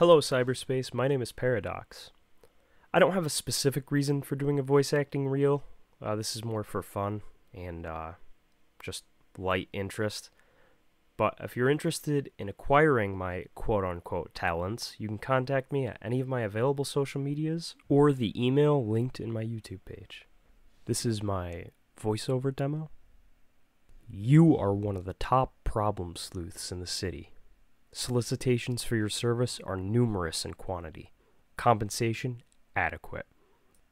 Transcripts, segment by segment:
Hello, cyberspace. My name is Paradox. I don't have a specific reason for doing a voice acting reel. This is more for fun and just light interest. But if you're interested in acquiring my quote-unquote talents, you can contact me at any of my available social medias or the email linked in my YouTube page. This is my voiceover demo. You are one of the top problem sleuths in the city. Solicitations for your service are numerous in quantity. Compensation adequate.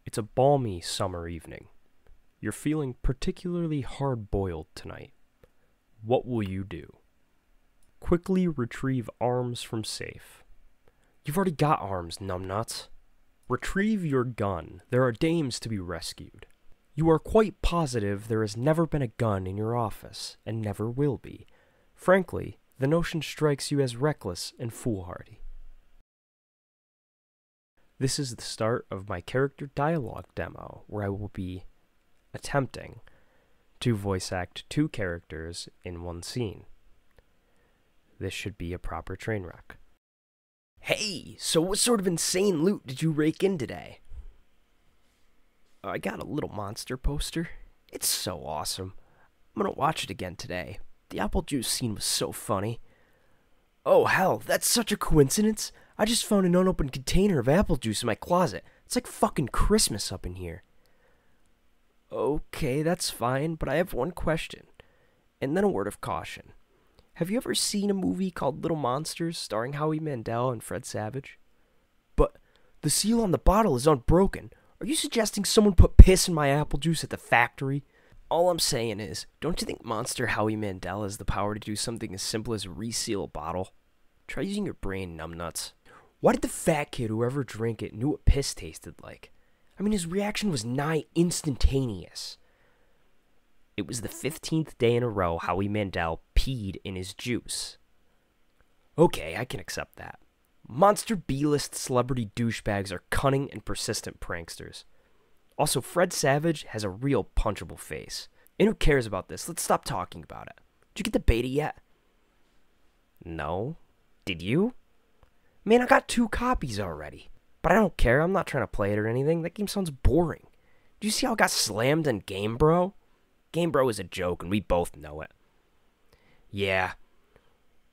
It's a balmy summer evening. You're feeling particularly hard-boiled tonight. What will you do? Quickly retrieve arms from safe. You've already got arms, numbnuts. Retrieve your gun. There are dames to be rescued. You are quite positive there has never been a gun in your office, and never will be. Frankly, the notion strikes you as reckless and foolhardy. This is the start of my character dialogue demo, where I will be attempting to voice act two characters in one scene. This should be a proper train wreck. Hey, so what sort of insane loot did you rake in today? I got a little monster poster. It's so awesome. I'm gonna watch it again today. The apple juice scene was so funny. Oh hell, that's such a coincidence. I just found an unopened container of apple juice in my closet. It's like fucking Christmas up in here. Okay, that's fine, but I have one question. And then a word of caution. Have you ever seen a movie called Little Monsters starring Howie Mandel and Fred Savage? But the seal on the bottle is unbroken. Are you suggesting someone put piss in my apple juice at the factory? All I'm saying is, don't you think Monster Howie Mandel has the power to do something as simple as reseal a bottle? Try using your brain, numbnuts. Why did the fat kid who ever drank it knew what piss tasted like? I mean, his reaction was nigh instantaneous. It was the 15th day in a row Howie Mandel peed in his juice. Okay, I can accept that. Monster B-list celebrity douchebags are cunning and persistent pranksters. Also, Fred Savage has a real punchable face. And who cares about this? Let's stop talking about it. Did you get the beta yet? No. Did you? Man, I got 2 copies already. But I don't care. I'm not trying to play it or anything. That game sounds boring. Do you see how it got slammed in Game Bro? Game Bro is a joke, and we both know it. Yeah.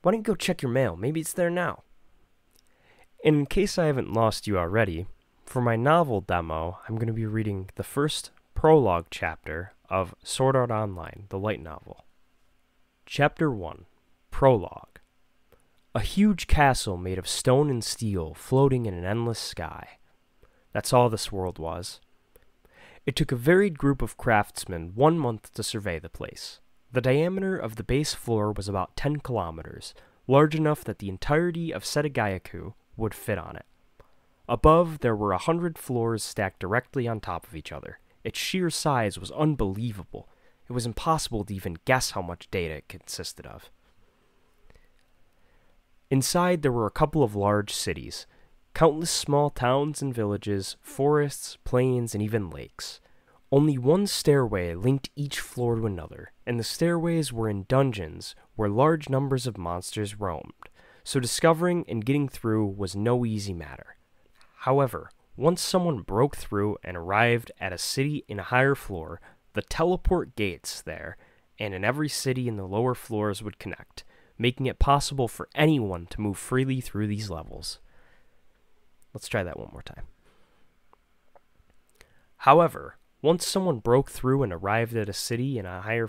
Why don't you go check your mail? Maybe it's there now. In case I haven't lost you already, for my novel demo, I'm going to be reading the first prologue chapter of Sword Art Online, the light novel. Chapter 1, Prologue. A huge castle made of stone and steel floating in an endless sky. That's all this world was. It took a varied group of craftsmen 1 month to survey the place. The diameter of the base floor was about 10 kilometers, large enough that the entirety of Setagayaku would fit on it. Above, there were 100 floors stacked directly on top of each other. Its sheer size was unbelievable. It was impossible to even guess how much data it consisted of. Inside, there were a couple of large cities, countless small towns and villages, forests, plains, and even lakes. Only one stairway linked each floor to another, and the stairways were in dungeons where large numbers of monsters roamed, so discovering and getting through was no easy matter. However, once someone broke through and arrived at a city in a higher floor, the teleport gates there, and in every city in the lower floors would connect, making it possible for anyone to move freely through these levels. Let's try that one more time. However, once someone broke through and arrived at a city in a higher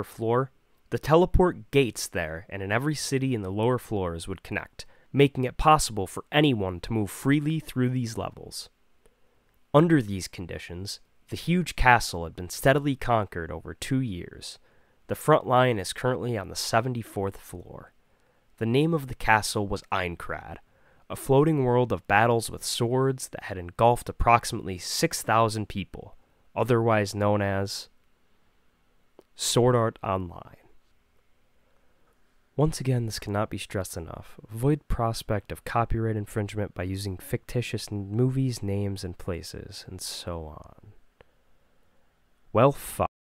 floor, the teleport gates there and in every city in the lower floors would connect, making it possible for anyone to move freely through these levels. Under these conditions, the huge castle had been steadily conquered over 2 years. The front line is currently on the 74th floor. The name of the castle was Einkrad, a floating world of battles with swords that had engulfed approximately 6,000 people, otherwise known as Sword Art Online. Once again, this cannot be stressed enough. Avoid prospect of copyright infringement by using fictitious movies, names, and places, and so on. Well, fuck.